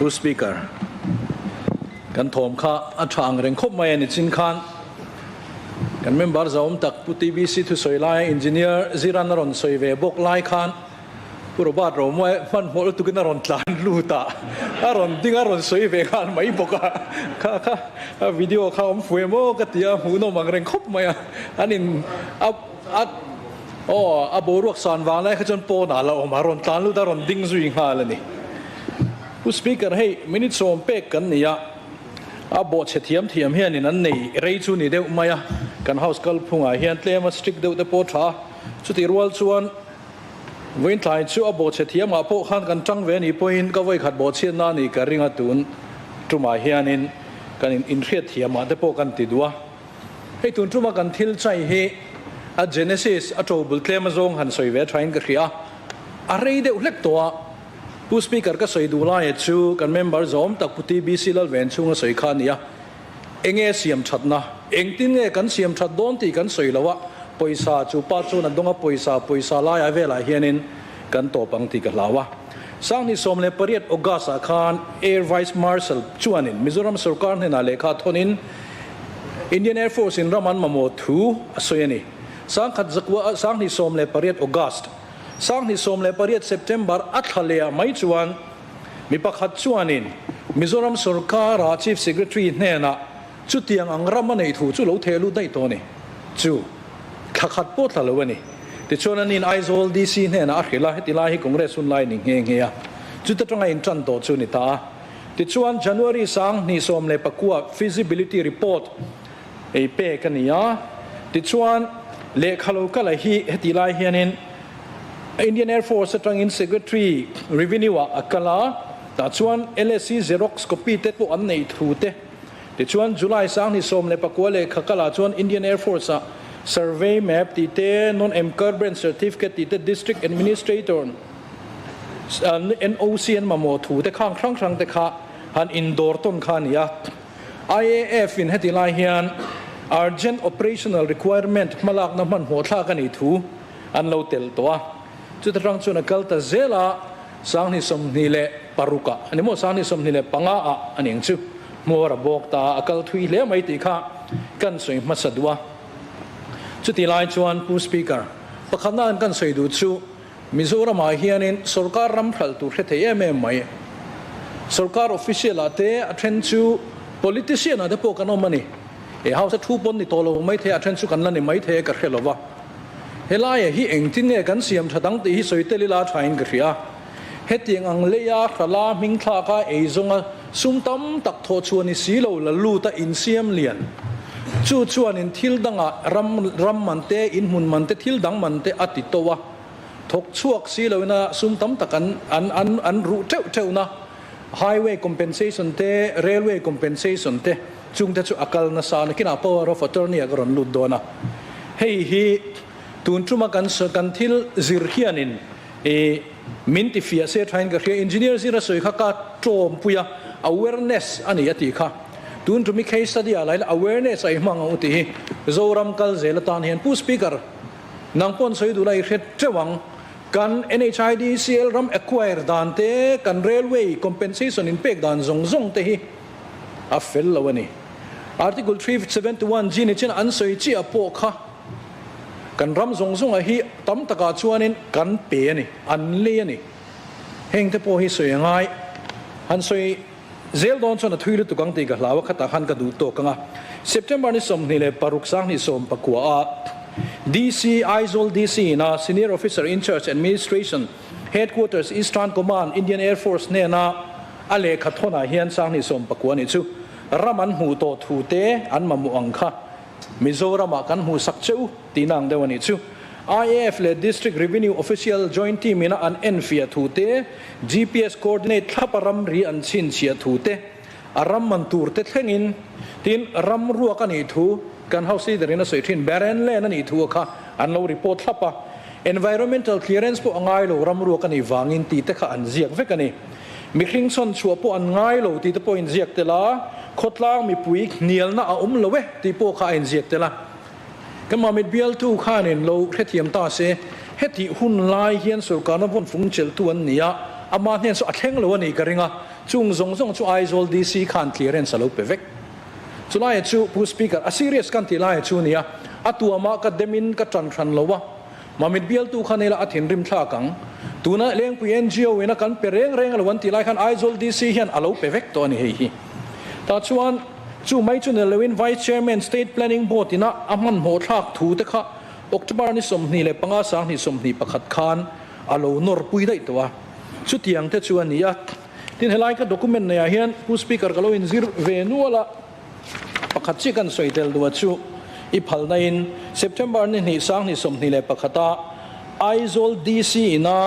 ผู้สปีกเกอร์กันถมข้าอัฐางเร่งคบมาเองจินขันกันเมมเบอร์จะอมตักผู้ทีบีซีทุสอยไลน์อินจิเนียร์จิรันนรนสอยเวบกไลขันผู้รบาดเราไม่มันหัวตุกินนรนตานลูตาอรนดิ้งอรนสอยเวขันไม่บกข้าวิดีโอข้าอมฟื้นโมกติยาหูนมังเร่งคบมาอันนี้อับบรักษานวางเลยขจนโปน่าเราออกมารอนตานลูตารอนดิ้งซุยงฮาเลยนี่ผู้สปีกเกอร์ให้มินิโซมเป๊กกันนี่ยอับบเฉทียมเฮียนี่นั่นนี่เรย์จูนี่เดียวมากันเฮาส์กัลพุงเฮียนเตลมาสติกเดียวเดปอท่าชุดที่รัวชวนเว้นทายชูอับบเฉทียมมาพวกขันกันจังเวนี่พอยน์ก็ไว้ขัดบเชียนนั่นนี่กันริงตุนจุมาเฮียนินกันอินเทียเทียมมาเดปอกันติดวะให้ตุนจุมากันทิลใจเฮอะเจเนซิสอะโจบุลเทมซงหันสวยเวทรายน์กระเขียอะไรเดียวเล็กตัวผู้สปีกเกอร์ก็สวยดูไล่ชูกันเมมเบอร์จอมตักพุทธิบิสิลเวนชูงสวยขานี่เองเสียมชัดนะเองตินกันเสียมชัดโดนตีกันสวยแล้ววะปอยซาจูป้าจูนั่นดงปอยซาไล่เวลาเฮียนินกันโตปังตีกันแล้ววะสร้างนิสมเลปเรียดออกัสอาคารแอร์ไวส์มาร์ชัลจวนนินมิโซรัมสุรการเนี่ยนาเลขาทนินอินเดียนแอร์ฟอร์สอินรามันมาโมทูสวยนี่สร้างขัดจักว่าสร้างนิสมเลปเรียดออกัสสร้างนิสมเลปเรียดเซปเทมเบอร์อัฐเลียไม่จวนมีปักขัดจวนนินมิโซรัมสุรการาชีฟเซกเรตรีเนี่ยนะจุดที่ยังอังรามันในถูจุเราเทลุได้ตัวนี่จูขัดปวดละวันนี้แต่ชวนนินไอโซลดีซีเนี่ยนะอัคราเหตุลาฮิคงเรสุนไลนิ่งเฮียจุดที่ตรงไอ้จันโตจูนิตาแต่ชวนจันวารีสร้างนิสมเลปกัว feasibility report ไอเป้กันนี่แต่ชวนเลขาโลกะละฮีเหตุลาฮินินIndian Air Force ตรังอิน Secretary Revenue อักลาแต่ชวน LSC Xerox copy เต็ดพวกอันในทูเตแต่ชวนจุลายสร้างนิสมเลปกัวเลขกลาชวน Indian Air Force Survey Map ติเต Non Encumbrance Certificate ติเต District Administrator NOC มาโมทูเตข้างครั้งเตข้าหันอินดอร์ต้นข้านี่IAF อินเหตุลาฮิอัน Urgent Operational Requirement มาลักน้ำมันหัวท่ากันอีทูอันเราเตลตัวจุดตรังชนกัลตาเซลาสร้างนิสมนิเลปารุกะอันนี้โมสร้างนิสมนิเลปังอาอันนี้ชื่อโมระบอกตาอากาศทุยเล่ไม่ติค่ะกันสวยมาสดัวจุดที่ไล่ชวนผู้สปีกเกอร์ประคันนั้นกันสวยดูชูมิโซรามาเฮียนินสุรการรำพลัดตัวเทเอเมไม่สุรการออฟฟิเชียลอาเตอเทนชู politician อาเตพวกกันอมันนี่เฮาจะทุบปนนี่ตัวเราไม่เทอเทนชูกันนั่นนี่ไม่เทกันเขลวะเฮลัยฮีเองที่เนี่ยกันเสียมชัดังตีฮิสวยเตลิลาทรายน์กรียเฮติงอังเลียขลามิงทากาเอซงซุ่มตั้มตักโทชวนิสีโลละลูตาอินเซียมเลียนจู่ชวนินทิลดังรัมมันเตอินหุนมันเตทิลดังมันเตอติโตวะทกชวกสีโลนะซุ่มตั้มตักันอันรูเจ้านะ highway compensation เต railway compensation เตจุงเตจุอักลนาสานกินา power of attorney กรอนลุดโดนะเฮ้ฮีตุนจุมากันทิลซิร์เฮียนินมินติฟิอาเซทไฮน์กับเฮียอินจิเนียร์ซิระสวยข้าก็โจมปุย awareness อันนี้ติค่ะตุนจุมี case study อะไร awareness ไอ้มังอุติโซรัมกัลเซลตานเห็นผู้สปีกเกอร์นางปนสวยดูไลเฮ็ดเจ้าวังกัน NHIDCL รัม acquire ดานเตกัน railway compensation in peg ดานซงเตฮีอัฟเฟลละวันนี้ article 371 จีนี่เช่นอันสวยจีอโปค่ะกันรำส่งไอ้ฮีตั้มตะกาชวนินกันเปียนี่อันเลี้ยนี่เฮงเทโพฮิสวยง่ายฮันสวยเซลดอนชนทุยลุตุกังตีกับลาวขัดหันกระดูโตกังเซปเทมเบอร์นี่สมนี่เลยปารุกสังนี่สมปะกัวDC Aizol DC นะ Senior Officer in Charge Administration Headquarters Eastern Command Indian Air Force เนี่ยนะอะไรขัดทนาเฮียนสังนี่สมปะกัวนี่ชูรามันหูโตทูเตอันมามุอังค่ะมิโซรามากันหูสักเจ้าตีนังเดวันนี้ชู IAF และ District Revenue Official Joint Team นะอัน N ฟิอาทูเต GPS Coordinate ทับรำรีอันชินเสียทูเตอารัมมันตูร์เตเทงินทีนรำรัวกันอีทูกันเฮาซีเดรินะสวยทีนแบรนเล่นั่นอีทูค่ะอันเรารีพอร์ตทับปะ Environmental Clearance พวกง่ายโลรำรัวกันอีวางินตีเตค่ะอันเสียกเวกันนี่มีคริงซอนชัวพวกอันง่ายโลตีเตพวกอินเสียกเตล่าขดล่างมีปุ๋ยเหนียวน่าอุ้มเลวะตีพวกข้าอินเสียกเตล่าก็มาเม็ดเบียลทูข้าเนี่ยเราเทียมตาเสเหตุหุ่นลายเฮียนสุรการนพนฟุ้งเจลตัวนี้ อามาเนี่ยสุดแข็งล้วนนี่กระริงอ่ะจุงซงชูไอโซลดีซีขันเคลียร์เรนสลุปเปเวกสุดท้ายชูผู้สปีกเกอร์อ่ะซีเรียสกันที่ไล่ชูเนี่ยอ่ะตัวมากัดเดมินกัดจันล้วนมามิดเบียลตู้ขันนี่ละอัฐินริมท่ากังตัวนั้นเลี้ยงผู้ NGO เวนักกันเปร่งล้วนที่ไล่ขันไอโซลดีซีเฮียนอลุปเปเวกตัวนี้เฮียแต่ชวนชูไม่ชูเนี่ยเลวิน Vice Chairman State Planning Board ที่น่ะอามันโหดทักถูเตะOctober นี่สมนี่เลยปังอาสังนี่สมนี่ประคัดคานอาโลนอร์ปุยได้ตัวชุดที่ยังเทชวนนี่อ่ะที่เฮลัยก็ด็อกิเมนต์เนี่ยเฮียนผู้สปีกเกอร์ก็เลยอินซิร์เวนัวละประคัดชิกันสวยเดลตัวชูอีพัลใน September นี่สังนี่สมนี่เลยประคัดไอโซลดีซีน่ะ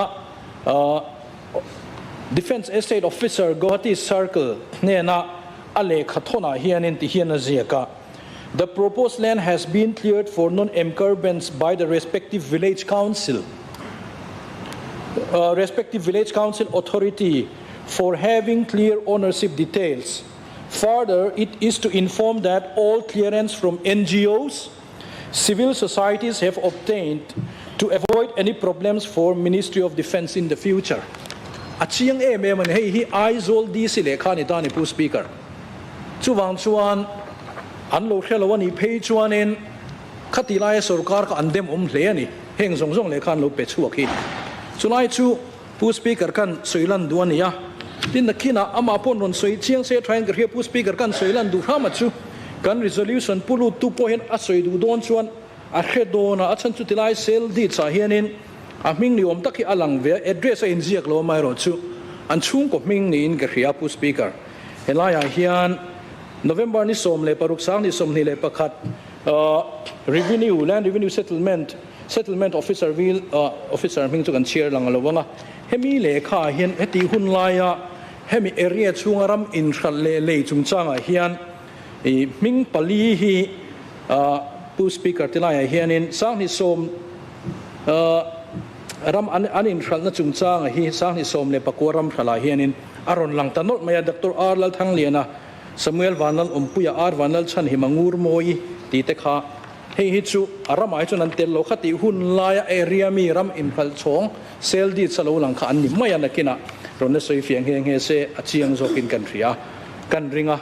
Defense Estate Officer Guwahati Circle เนี่ยนะอะไรขัดทนเฮียนที่เฮียนเสียกะThe proposed land has been cleared for non-encumbrance by the respective village council authority for having clear ownership details. Further, it is to inform that all clearance from NGOs, civil societies have obtained to avoid any problems for Ministry of Defense in the future. อาชีพมันให้ไอโซลดีสิเลขานิตานิผู้สปีกเกอร์ชูวังชวนอันโลกเทลวันนี้เพย์ชวนเองขัดที่ไล่สุรการก็อันเดมเลี้ยนี่เฮงส่งเลขาโลกเป็ดชัวกินสุดท้ายชูผู้สปีกเกอร์กันสวยลันดวนนี่ยะที่นักขี้น่ะอามาพ่นรนสวยเชียงเสียทรายกันเรียผู้สปีกเกอร์กันสวยลันดูข้ามาชูกัน resolution ผู้รู้ตุโพเห็นอัศวยดูโดนชวนอัคโดนะอัชันชุดที่ไล่เซลดีสาเหตุนี้อามิงนิยมตักที่อลังเว address อินเสียกโลไม่รอชูอันชุ่มกับมิงนี่อินกับเรียผู้สปีกเกอร์เห็นไล่เฮียนNovember นี่สมเลยปรุกสังนี่สมนี่เลยประคัดrevenue land revenue settlement officer officer มิงจุกันเชียร์หลังอะไรวะเฮมีเลขาเฮียนเฮตีหุ่นลายเฮมี area ช่วงรำอินทรัลเลยจุงจ้างเฮียนมิงปลีฮีผู้สปีกเกอร์ที่ไล่เฮียนินสังนี่สมรำอันอินทรัลนั่นจุงจ้างฮีสังนี่สมเลยประกวดรำทลายเฮียนินอารอนหลังตานนท์มายาดรอาร์ลัลทั้งเลียนะSamuel Vanal Umpuya Ar Vanal Chan Himangur Moi Titekha Hei Hichu Aramai Chu Nan Tel Lokhati Hun Laya Area Mi Ram In Phal Chong Sel Di Chalo Lang Kha An Ni Maya Nakina Ron Soi Fiang Heng He Se Achiang Zokin Kan Ria Kan Ringa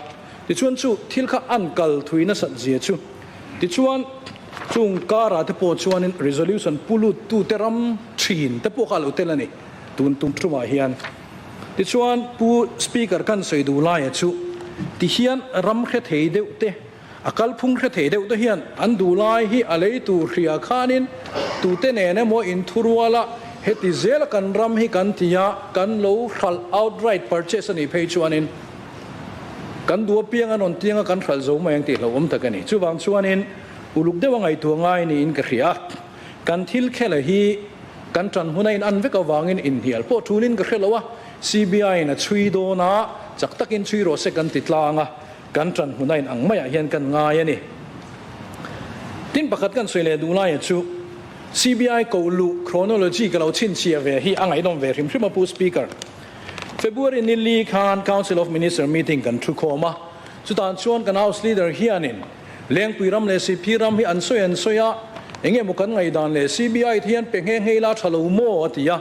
Ti Chuan Chu Thil Kha An Kal Thuina Sat Zia Chu Ti Chuan Chung Kara Te Po Chuan In Resolution Pulu Tu Teram Thin Te Po Khalu Telani Tun Tum Truma Hian Ti Chuan Pu Speaker Kan Soi Du Lai Chuที่เฮียนรำแค่เทเดียวเตะอากาศพุ่งแค่เทเดียวเตะเฮียนอันดูไล่ฮีอะไรตูเรียขานินตูเตเน่เนี่ยโมอินทุรัวละเฮติเซลกันรำฮีกันที่ยากันโลขัล outright purchase นี่เพย์ชวนินกันดูเพียงอันนนเตียงกันขัลโจมาอย่างที่เราอมตะกันนี่จู่บางชวนินอุลุกเดวังไอตัวง่ายนี่อินกระเรียกันทิลแค่ละฮีกันจันหุนัยอันเวกวางินอินเฮียลพอทูนินกระเรียละวะ CBI น่ะช่วยโดนะจากตักอินช่วยรอเสกันติดลางกันจันหุนัยอังไม่เห็นกันง่ายนี่ทิ้งประกาศกันสวยเลยดูไล่ชู CBI กูรู้ chronology กับเราชินเชียเวฮีอังไอดอมเวริมขึ้นมาพูด speaker February นี่ลีคาน Council of Ministers meeting กันทุกคนมาสุดท้ายชวนกัน House Leader เฮียนินเลี้ยงปุยรำเลยสิพี่รำฮีอันสวยอย่างเงี้ยมุกันไงดันเลย CBI ที่ยันเป็นเฮลาชะลูโมอติยา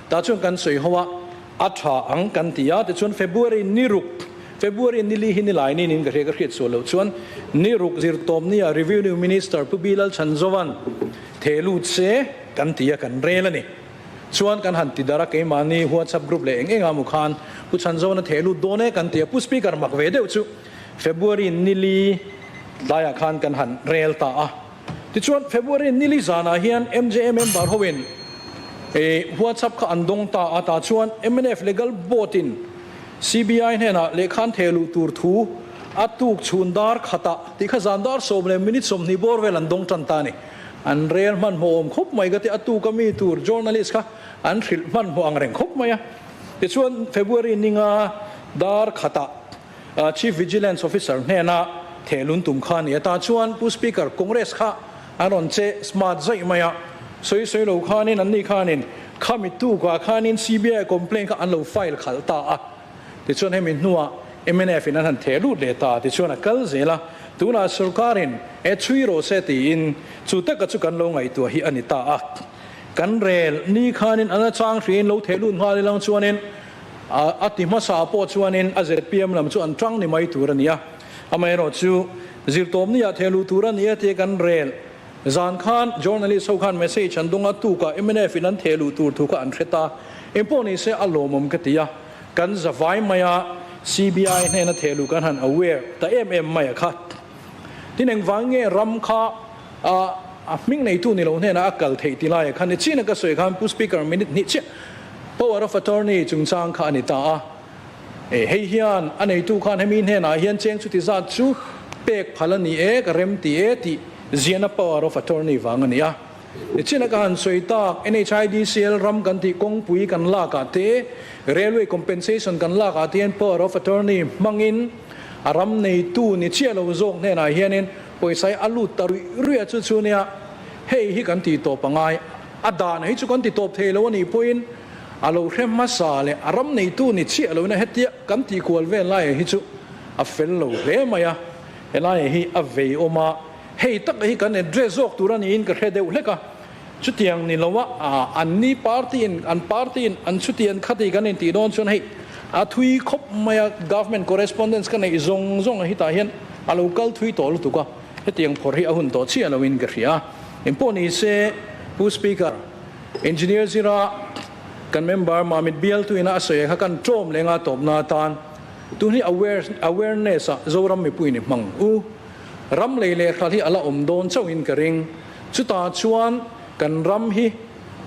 แต่ชวนกันสวยหัวอัฐอังกันติยาแต่ชวน February นี่รุก February นี่ลีหินหลายนี่นินก็เรียกเรียกส่วนแล้วชวนนี่รุกจิรตอมนี่ Revenue Minister ผู้บิลชันโจวันเทลูเซกันติยากันเรลนี่ชวนกันหันติดารักเอมานี่หัวชับกรุ๊ปเลยเองอามุขานผู้ชันโจวันเทลูโดเนกันติยาผู้สปีกเกอร์มักเวเดวชู February นี่ลีได้อาคารกันหันเรลตาที่ชวน February นี่ลีจานาเฮียน MJMM บาร์โฮเวนหัวชับก็อันดงตาอาตาชวน MNF legal botin CBI เนี่ยนะเลขันเทลูตูร์ทูอัตุกชุนดาร์ขตะที่ขจานดาร์สมเลมินิสมนิบอร์เวลันดงจันตานี่อันเรียนมันโฮมคบไม่ก็ที่อัตุกมีตูร์ journalist ค่ะอันริลมันโฮอังเร่งคบไม่อะที่ชวน February นี่งาดาร์ขตะChief Vigilance Officer เนี่ยนะเทลุนตุมขานี่ตาชวนผู้ Speaker Congress ค่ะอารอนเจ smart ใจไหมอะสวยๆเราขานินอันนี้ขานินข้ามิตู้กว่าขานิน CBI complain ก็อันเราไฟล์ขัดตาที่ชวนให้มินนัว MNF นั้นเทลุเดตาที่ชวนกัลเซล่ะตัวน่ะสุรการินช่วยเราเสตีอินสุดท้ายก็จุกันลงไอตัวฮีอันนี้ตากันเรลนี่ขานินอันนั้นจ้างฟินเราเทลุนขานินลังชวนิน a ti ma sa po chuanin a ZPM lam chu an tang ni mai tur ania amai ro chu zirtom ni a thelu tur ania te kan rel zan khan journalist ho khan message an dunga tu ka MNF in an thelu tur thu ka an theta imponi se alomom katia kan zawai maya CBI ne na thelu kan han aware ta maya khat tineng wange ram kha ming nei tu ni lo ne na akal thei ti lai khan ni china ka soi khan pu speaker minute ni che power of attorney chungchang kha ni ta hei hian anei tu khan hemin he na hian cheng chu ti za chu pek phalani e ka rem ti e ti ziana power of attorney wangania ni china ka han soi ta NHIDCL ram kan ti kong pui kan la ka te railway compensation kan la ka te power of attorney mangin aram nei tu ni chia lo zong ne na hianin poisai alu tarui ria chu chu nia hei hi kan ti to pangai adan hei chu kan ti top thelo ni point alo hrem masale aram nei tu ni chia lo na hetia kan ti kwal vel lai hi chu a fel lo le maya elai hi a vei oma hei tak hi kan address ok turani in ka hedeu leka chutiang ni lawa anni party in an chutian khati kan ti don chon hei a thui khop maya government correspondence kan ei zong zong hi ta hian a local thui tol tu ka hetiang phor hi a hun to chia lo in ka ria imponi se pu speaker engineer zira kan member mamit bial tu ina asoy ha kan trom lenga top na tan tu ni awareness zoram mi puini mang u ram leile khali ala don chawin ka ring chuta chuan kan ram hi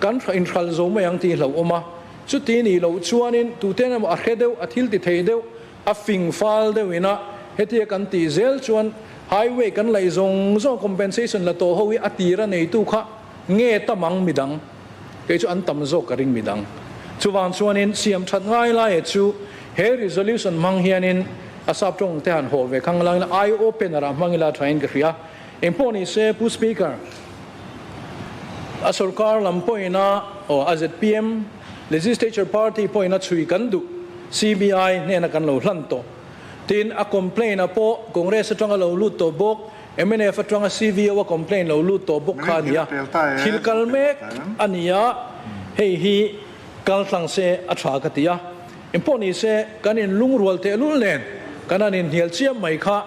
kan in khal zo mayang ti lo oma chuti ni lo chuanin tu ten a hedeu a thil ti theideu a fing fal de wina heti kan ti zel chuan highway kan lai zong zong compensation la to howi atira nei tu kha nge tamang midang ke chu an tam zo ka ring midang chuwang chuanin siam that ngai lai chu he resolution mang hianin asap tong te han ho ve khang lang I open ara mangila train ka ria imponi se pu speaker a sarkar lampoina o AZPM legislature party poina chui kan du CBI ne na kan lo hlanto tin a complain apo congress atanga lo lut to bok MNF atanga CVO a complain lo lut to bok khania thil kalmek ania hei hi kal tlang se atha katia imponi se kanin lungrol te lul len kananin hial chiam mai kha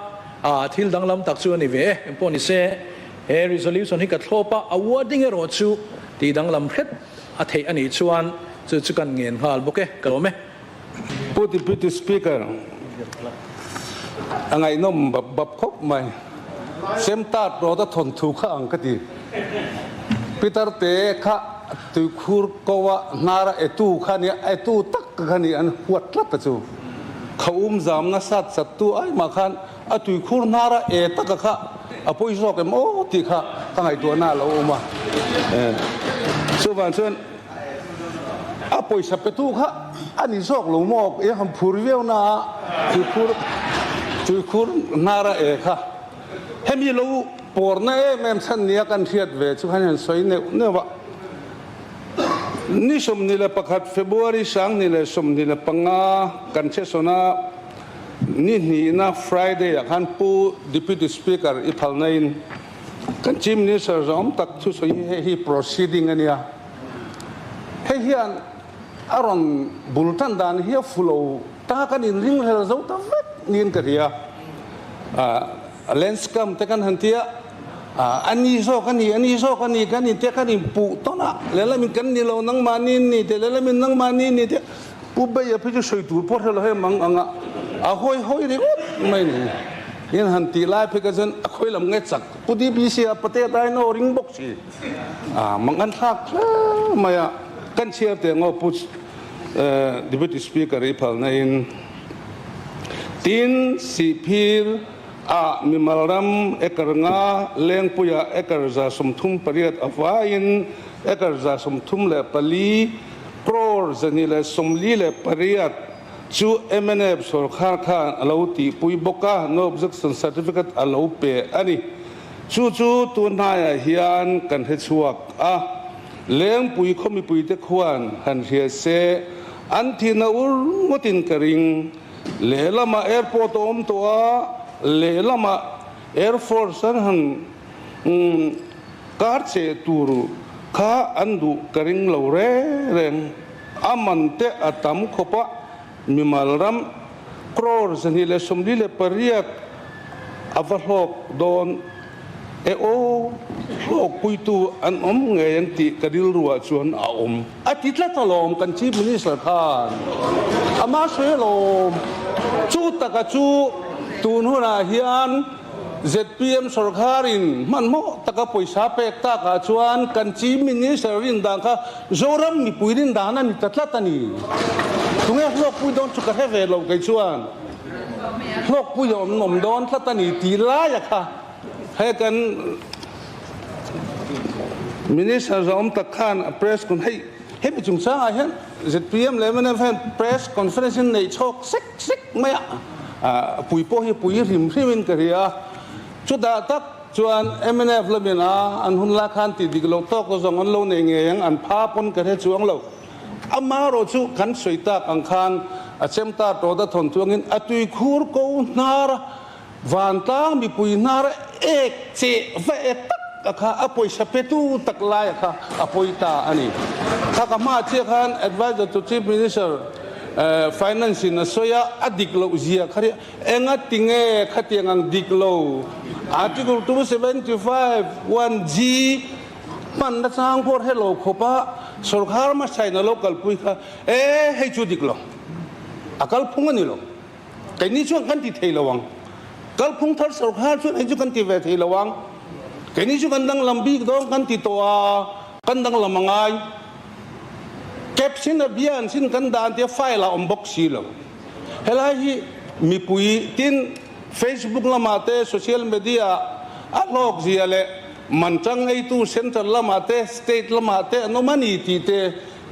thil danglam tak chu ani ve imponi se he resolution hi ka thlopa awarding e ro chu ti danglam hret a thei ani chuan chu kan ngen hal boke kalome Deputy Speaker angai nom bab khop mai sem tat ro da thon thu kha ang kati Peter te kha tu khur kowa nara etu khani etu tak khani an huat lat chu khawum zam na sat sat tu ai ma khan a tu khur nara e tak kha apoi zo ke mo ti kha tangai tu na lo ma so van chen apoi sa petu kha ani sok lo mo e ham phur veu na tu khur nara e kha hemi lo por na e mem san nia kan thiat ve chu khan soi ne wa ni som ni la pakhat February sang ni le som ni la panga kan che sona ni na Friday khan pu Deputy Speaker I phal nain kan chief minister zom tak chu soi hi proceeding ania he hian aron bultan dan hi flow ta kan in ring hel zo ta vet nin ka ria lenscam te kan hantia ani so kan ni te kan in pu to na lela min kan ni lo nang manin ni te lela min nang manin ni te pu ba ya phi soi tur por hel he mang anga a hoi ri mai ni yin hanti lai phi ka jan khoi lam nge chak pu di bi sia pate dai no ring box si mang an thak maya kan share te ngo pu Deputy Speaker I phal na in tin sipir mimaram ekarnga lengpuya ekarza somthum pariat afain ekarza somthum le pali crore zanile somli le pariat chu MNF sarkar khan alauti pui boka no objection certificate alaupe ani chu tu na hian kan he chhuak lengpui khomi pui te khwan han hria se anthina ur ngotin karing lelama airport om toa lelama air force han kar che turu kha andu karing lo re reng amante atam khopa มีมาลรัมโครสนี่เลยสมดีเลยปริยักอวโลกโดนโอโลกปุยตูอันเงยยังติกระดิลรัวชวนอาทิตย์ละตลอมกันชีมินิสทานอามาเสลมจูตะกจูตูนหัวนาฮิอันZPM สรคารินมันโมตะกปุยสาเปกตากาชวนกันชีมินิสรินดังค่ะโจรัมมีปุยรินดานันตัดละตันีตรงนี้โลกปุยโดนสุกเทเวลงกันชวนโลกปุยนมโดนละตันีตีลายค่ะให้กันมินิสเตอร์อมตะขานเพรสคนให้ไปจุงซ่าเห็น ZPM เลยมันเป็นเพรสคอนเฟอเรนซ์ในโชคซิกไม่ปุยโป้ให้ปุยริมริมกันเรียชุดดาตักชวน MNF เลยนะอันหุ่นละขันติดกลโตก็ส่งอันโลนเองยังอันพาปนกันให้ช่วงเราอามาโรชุขันสวยตาอังคารเชมตาโตดทนช่วงนี้อตุยคูร์กูนาระวันตามีปุยนาระเจเวตักค่ะอปุยสเปตูตักลายค่ะอปุยตาอันนี้ถ้าก็มาเชื่อขัน Advisor to Chief Minister Finance นะสวยอดีกโลเซียค่ะเอ็งอัดติงขัดยังดิกโล Article 275 1G มันจะสร้างพอให้โลกขบะสุขารมาใช้ในโลกลปุยค่ะให้จุดิกโลอากัลพุ่งนี่โลแต่นี่ช่วงกันที่เทลวังกัลพุ่งทัศสุขารช่วงให้จุกันที่เวทีลวังแต่นี่ช่วงกันดังลำบีกดองกันที่ตัวกันดังลำมังไงเก็บสินเบียนสินกันดานที่ไฟละอมบ็อกซี่โลเฮลัยมีปุยติน Facebook ละมาเตะโซเชียลมีเดียอัลโลกเสียเลยมันจังไอตู้เซ็นทรัลละมาเตะสเตทละมาเตะโนมันอีทีเตะ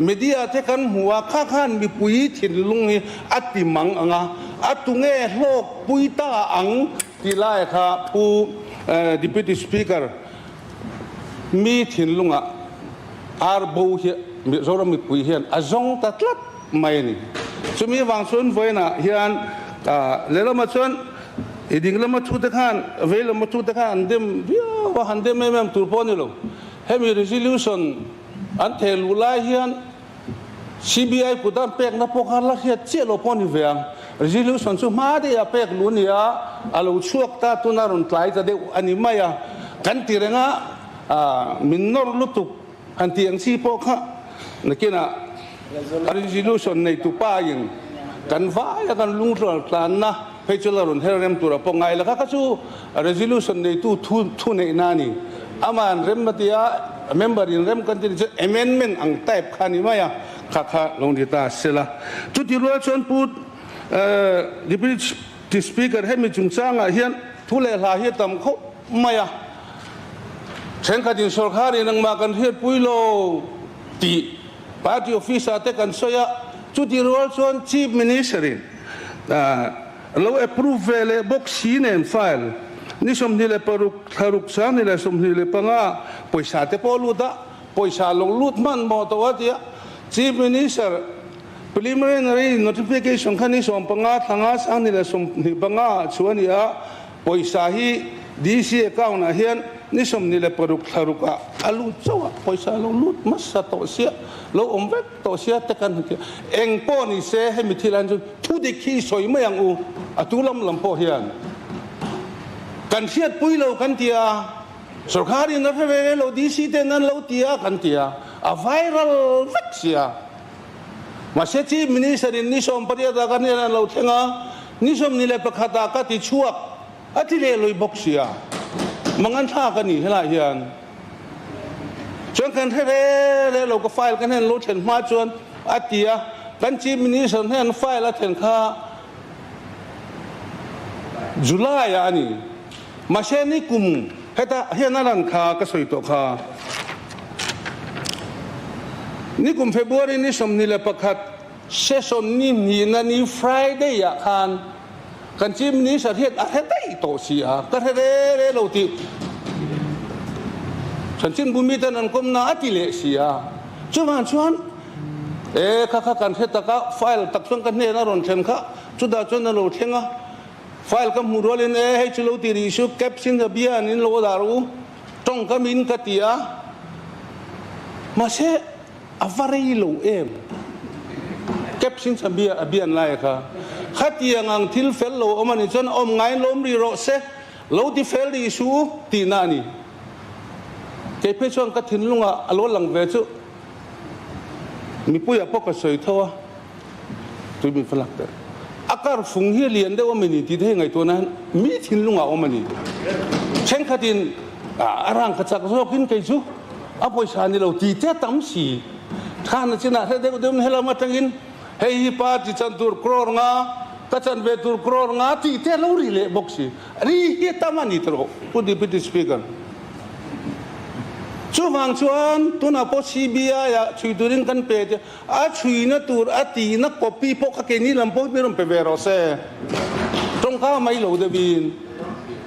มีเดียเทกันหัวข้างมีปุยถิ่นลุงฮีอัติมังอ่ะอัตุเงโลกปุยตาอังที่ไล่ค่ะผู้Deputy Speaker มีถิ่นลุงอ่ะอาร์บูเฮียมีโซรามีปุยเฮียนอาจงตัดลับไม่นี่สมัยวังส่วนไว้น่ะเฮียนเลลมาส่วนอีดิ่งเลมาทุตะขันเวลมาทุตะขันเดิมวิวว่าหันเดิมไม่ตุลปนี่ลงให้มี resolution อันเทลูไลเฮียน CBI กูตั้งเป็กนับพกหันละเฮียเจ้าลปนี่เวียง resolution สุมาเดียเป็กลุนี่ะอาลูชวกตาตุนารุนไลจะเดอันนี้ไม่อะกันตีเรงะมินนอร์ลุตุกอันที่ยังซีพกฮะนักกินะ resolution ในตุป้ายังกันว่ากันลุงตระลานนะเพื่อจะลรุนเฮเรมตัวเราปงไงแล้วก็ชู resolution ในตู้ทุนในนานี่อามันเรมมาตีย member in เรมกันที่จะ amendment อังเทปขานี่ไม่อะข้าลงที่ตาเสละจุดที่เราชวนพูดDeputy Speaker ให้มีจุงจ้างเฮียนทุเลลาเฮียต่ำเขาไม่อะเช่นกันที่สุขารีนังมากันเฮียปุยโลตีปาร์ตี้ออฟฟิศอาเตกันสอยจุดที่เราชวน Chief Minister เรา approve เลยบ็อกซีเนนไฟล์นี่สมนี่เลยปรุกทารุกสานนี่เลยสมนี่เลยปังอ่ะปอยสาเตปอลูดะปอยสาลงลุดมันมอตัวเดีย Chief Minister preliminary notification คันนี้สมปังอ่ะทางอ่ะสานนี่เลยสมนี่ปังอ่ะชวนนี่อ่ะปอยสาฮี DC account นะเฮียนนี่สมนี่เลยปรุกทารุกะอาลูเจ้าปอยสาลงลุดมัสตัวเสียเราอมเวกตัวเสียแต่กันเองป้อนี่เสให้มีทีละจุดทุดิขี้สวยไม่ยังอูอะตุลำป้อเฮียนกันเชียดปุยเรากันเตียสุขารีนับเวลเราดีซีเตนันเราเตียกันเตียอะไวรัลเวกเสียมาเสียที่มินิสเตอร์นิสอมปริยากันเนี่ยเราเทงะนิสอมนี่เลยประคาตากติชวกอะที่เลลอยบกเสียมังันท่ากันนี่เฮล่าเฮียนจนกันเท่ๆเราก็ไฟล์กันเห็นเราเห็นมาจนอาทิตย์กันจีมินิสเห็นไฟล์แล้วเห็นค่าจุลายอันนี้มาเช่นนี้กุมเห็นนั่นค่าก็สวยตัวค่านี่กุมเฟบรุรีนี่สมนี่แหละประคัดเซสอนนี่นั่นนี่ฟรายเดย์อ่ะกันจีมินิสเห็นได้ตัวเสียก็เท่ๆเราที่ฉันจินบุมีแต่นั้นก็น่าติเลเสียชวนข้ากันเห็นตะก้าไฟล์ตักส่งกันเนี่ยนะรอนเชนข้าจุดดาวจนเราเทงะไฟล์ก็มูรอลินให้ชุลุตีริชุแคปซินเบียนินโลดารูตรงก็มินกัติยามาเช่อวารีโลเอ็มแคป ชิงสเบียอเบียนไล่ค่ะขัดยังอังทิลเฟลโลอมันนี่จนอมไงล้มรีโรเซโลที่เฟลดีสูตีนานี่เก็บเพื่อช่วงกระถิ่นลุงอ่ะอารมณ์หลังเวชุมีปุยอ่ะพวกกระสวยเท่าตัวมีฝรั่งแต่อากาศฝุ่งเฮียเลียนได้ว่ามันนี่ที่ได้ไงตัวนั้นมีถิ่นลุงอ่ะอมันนี่เช่นขัดถิ่นร่างกระจักรโซกินไก่จูอาปอยชานี่เราตีเตะตั้มสีท่านจินะเด็กเดิมเฮลามาตั้งอินเฮยปาจิจันตูร์ครองากัจันเบตูร์ครองาตีเตะเรารีเล่บ็อกซี่รีเฮตามันนี่ตรอพูดดิสปีกันช่วงชวนตัวน่ะพอซีบีอาช่วยตัวริงกันเป็ดช่วยนะตัวตีนักก๊อปปี้พวกเขานี่ลำพวกไม่รู้เป็นเวรอเซ่ตรงข้าไม่หลุดบิน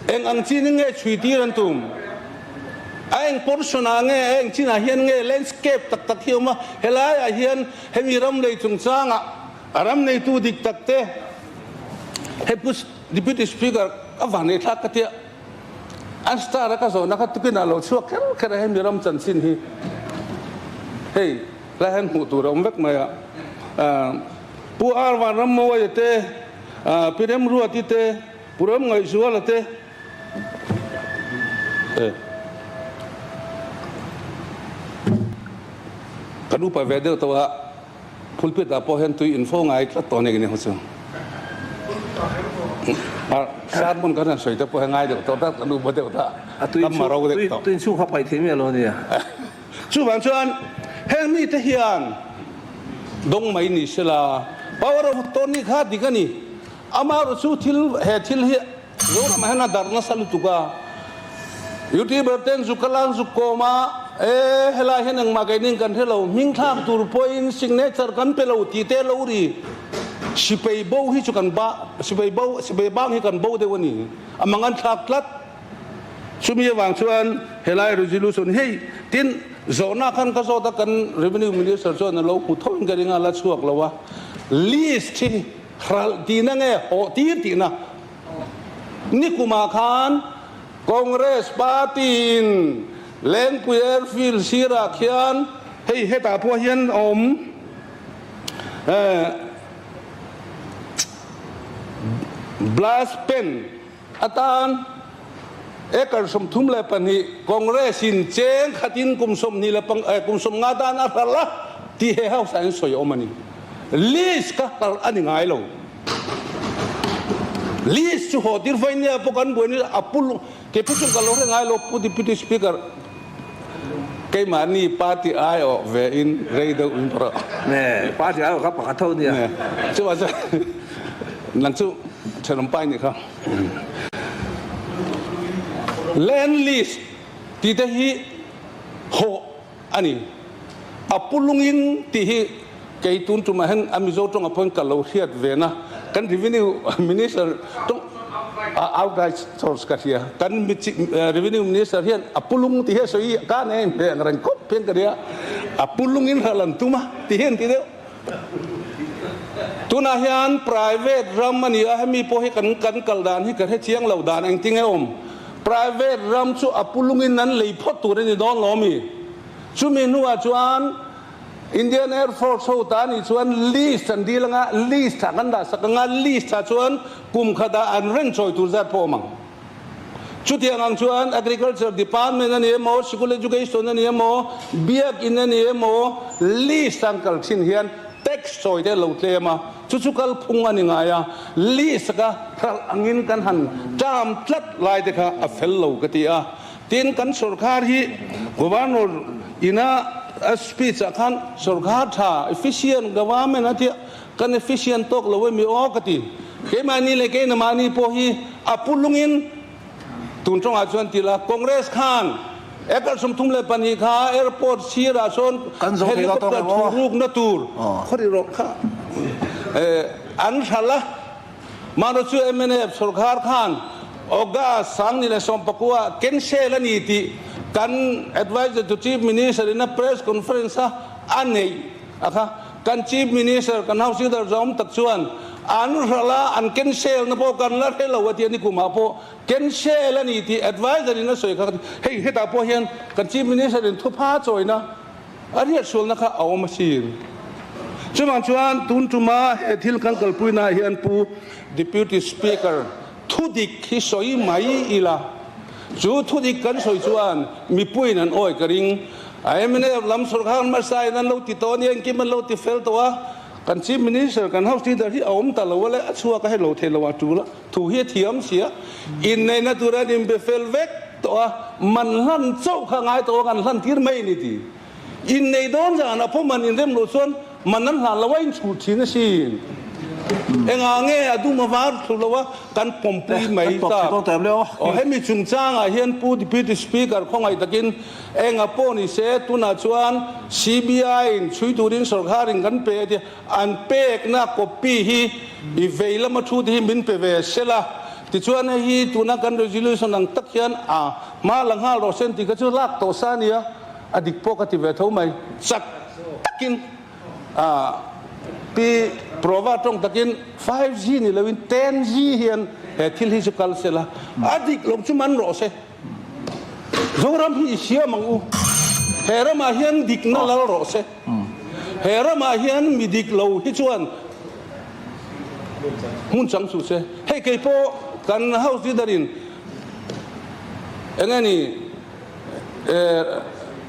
เอ็งอังจีนเงี้ยช่วยตีรันตุ่มเอ็งพอร์ชนาเงี้ยเอ็งจีน่าเฮียนเงี้ยแลนด์สเคปตักเที่ยวมาเฮล่าเฮียนเฮมีรำเลยจุงจางรำในตัวดิกตักเต้เฮพุสดิพิติสปีกเกอร์อวันนี้ทักเตี้ยอันสตาร์รักษานักตุกินาโลชัวแค่เห็นมีรำจันสินฮีเฮ้ยแล้วเห็นหูตัวเราเวกมาปูอาร์วันรำมวยเต้พิเรมรัวติเต้ปูรำไงชัวละเต้กันดูไปเวเดอร์ตัวพูดพิจารณาพอเห็นตัวอินโฟไงก็ตอนนี้เนี่ยเขาซึ่งชาติมันก็น่าสวยแต่พอง่ายเดี๋ยวตัวนั้นกันดูบ่เดี๋ยวตั้มมาเราเด็กต่อตัวชูเข้าไปที่เมียเราเนี่ยชูบางชวนเห็นมีแต่เฮียนดงไม่นิสลาเพราะว่าเราตอนนี้ขาดดีกันนี่อามาเราชูทิลเฮทิลเฮียรู้ไหมนะดาร์นัสลุตุกาอยู่ที่เบอร์เทนสุกลันสุกโกมาเฮลาเห็นยังมาไกนิ่งกันเทเรามิ่งทางตูร์พอยน์สิงเนเจอร์กันเปล่าตีเตลารีสิไปบ่าวฮิจุกันบ้าสิไปบ้างฮิกันบ่าวเดี๋ยวนี้อามังกันทักลัดชุมีวางชวนเฮลารูจิลุสุนเฮ้ยทินโซน่าคันก็โซตะกัน revenue minister ชวนเราพูดท้องกันยังไงละชวกเราวะ list ที่ครัลตีนั่งเอ๋อตีนะนี่กุมาคันCongress Partin Lengpui Airfield Sirakian hey heta po hian blast pen atan ekar som thum le pani Congress in cheng khatin kumsom ni la pang kumsom nga dan arala ti he house an soi omani list ka kal ani ngai lo list chu ho dir vain ya pokan boni apul ke puchung ka lo re ngai lo pu deputy speaker ke mani party ai o ve in reido in pro ne party ai ka pa thauเนี่ยchu wa cha nan chu chanom pai ni kha land list ti te hi ho ani apulungin ti hi ke tun tu ma hen amizo tong apon ka lo hiat ve na kan revenue minister tong outright source ka sia kan revenue minister hian apulung ti he soi ka ne ngrang kop pen ka dia apulungin halan tuma ti hen ti de tuna hian private ram mani a hemi po hi kan kaldan hi ka he chiang lo dan ang ting e om private ram chu apulungin nan lei phot tu ni don lomi chu mi nuwa chuan Indian Air Force ho ta ni chuan list an dilanga list kan da sakanga list ta chuan kum khada an ren choi tur zat po mang chu tiang ang chuan agriculture department ani mo school education ani mo biak in ani mo list ang kal sin hian tax choi de lo tlema chu kal phung ani nga ya list ka khal angin kan han jam tlat lai de kha a fel lo ka ti a tin kan sarkar hi governor ina speech akan sarkar tha efficient government atia kan efficient tok lo mi o kati ke mani le ke na mani po hi apulungin tun chong a chuan ti la congress khan ekal sum thum le pani kha airport sira son helicopter ruk na tur khori ro kha an thala maro chu mnf sarkar khan oga sang ni le som pakua ken sel ani ti kan advisor to chief minister in a press conference anei aka kan chief minister kan house leader zom tak chuan an hrala an cancel na po kan la helo ati ani kuma po cancel ani ti advisor in a soi kha hei heta po hian kan chief minister in thu pha choina ariat sul na kha aw machine จุมันชวนตุนจุมาทิลกันกลปุยนาเฮียนปู deputy speaker ทุดิกที่สอยไหมอีละจูทุดิกกันสอยชวนมีปุยนั่นโอ้ยกระริงไอ้ไม่ได้ลำสุรข้างมาใส่นั่นเราติดตัวเนี่ยกินมันเราติดเฟลตัวกันชีมินิสเตอร์กันเฮาที่เดินที่เอาแต่ละวันแล้วชัวก็ให้เราเทละวันจูละถูเฮียเทียมเสียอินในนัตุระดิมเบเฟลเวกตัวมันลั่นเจ้าข้างไงตัวกันลั่นที่ไม่นี่ทีอินในโดนจากนะพวกมันอินเรื่องโลส่วนมันนั้นหันละว่าอินสูตรที่นั่นสิเองเงี้ยดูมาว่าถูกแล้วว่ากันปมปุยไม่ทราบให้มีจุงจ้างเฮียนพูดพิธีสปีกเกอร์ของไอ้ตะกินเองป้อนี่เสตุน่าชวน CBI ช่วยดูดินสกาลิงกันเปย์อันเปกน่ากบปีฮีอีเวลมาชูที่มินเปเวเสละที่ชวนให้ฮีตัวนักการ resolution นั่งตักยันมาหลัง5%ที่ก็จะลากตัวซานี่อดีตพวกที่เวทเอาไหมสักตักกินปีเพราะว่าตรงตะกิน 5G นี่เลยวิน 10G เฮียนที่ที่สุกัลเสละอดีตลงจุมันรอเสโจรามพี่เสียมังอูเฮรามาเฮียนดิกนั่นละรอเสเฮรามาเฮียนมีดิกเหลาฮิจวนหุ่นจังสุเสให้เกี่ยวกันเฮาสิดารินเองนี่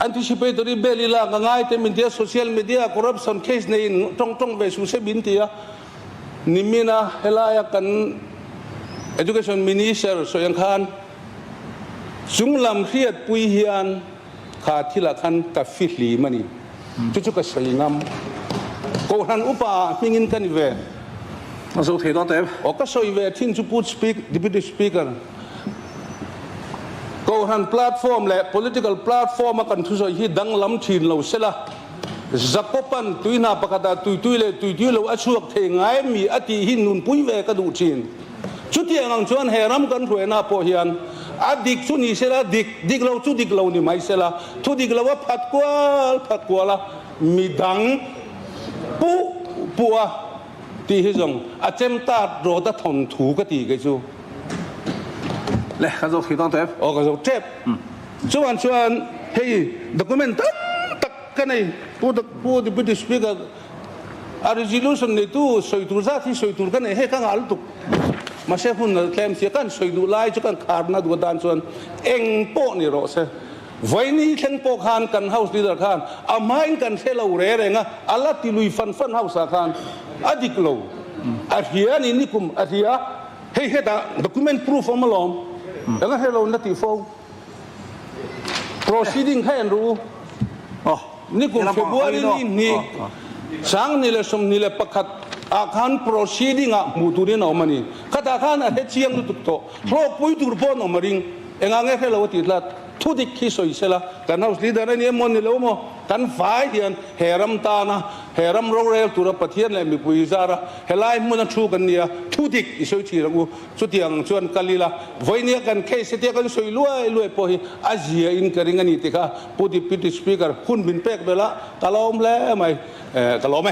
anticipatory belila ngai te media social media corruption case nei tong ve su se bin tia nimina helaya kan education minister soyang khan sunglam khiat pui hian kha thila khan ka fihli mani chu ka saingam ko han upa mingin kan ve so the don te o ka soi ve thin chu put speak deputy speakerก็หันแพลตฟอร์มและ political platform มากันทุกส่วนที่ดังล้ำถิ่นเราเสละจักรพันตุยนาปกติตุยเลยเราอช่วงเทงไงมีอติหินนุนปุยเวกระดูจีนชุดที่อังชวนเฮรัมกันรวยนาโพเฮียนอดิกชุนี้เสละดิกเราชุดดิกเรานี่ไม่เสละชุดดิกเราว่าผัดกวาละมีดังปัวที่ฮิจงอาเจมตาโรดทนถูกตีกันจูเลยกันso the don te โอ้ก็เจ็บชวนเฮ้ยด็อกิเมนต์ตักกันไอ้พูดพิธีสปีกเกอร์resolution นี่ตู้สวยตัวซะที่สวยตัวกันไอ้เฮ้ยข้างหลังตุกมาเชื่อคุณเคลมเสียกันสวยดูไล่จุกันขาดนะดูด้านส่วนเอ็งโป้นี่รอเสียวันนี้เช่นโป้ขานกันเฮาส์ลีดเดอร์ขานอาไม่กันเซลล์เร่งอ่ะอัลลัติลุยฟันเฮาส์ขานอดีกโลอาเฮียนี่คุมอาเฮียเฮ้ยแต่ด็อกิเมนต์ proof มาล้อมแล้วก็ให้เรานัดที่ฟ้อง proceeding ให้รู้นี่กลุ่มเฟบรุรีนี่สังนี่แหละสมนี่แหละประคัดอาคาร proceeding มุตุนี่นอมันนี่ขัดอาคารเฮ็ดเชียงตุกโตโลกปุยตุรพอนอมาริงเองให้เราติดละทุดิขี้สวยเสละกันเอาลีดเดอร์นี่มันนี่แล้วมั้งกันฝ่ายเดียนเฮรัมตานะเฮรัมโรเรลตุรปะเทียนเลยมีปุยซาระเฮลัยมันชูกันเนี่ยทุดิกอิสวยชีรักูสุดยังชวนกันลีละวันนี้กันเคสเตียกันสวยรวยพอฮีอาเซียอินกริงันนี่ติค่ะพูดพิธีสปีกเกอร์คุณบินเป็กเบละกะลอมแล้วไหมกะลอมไหม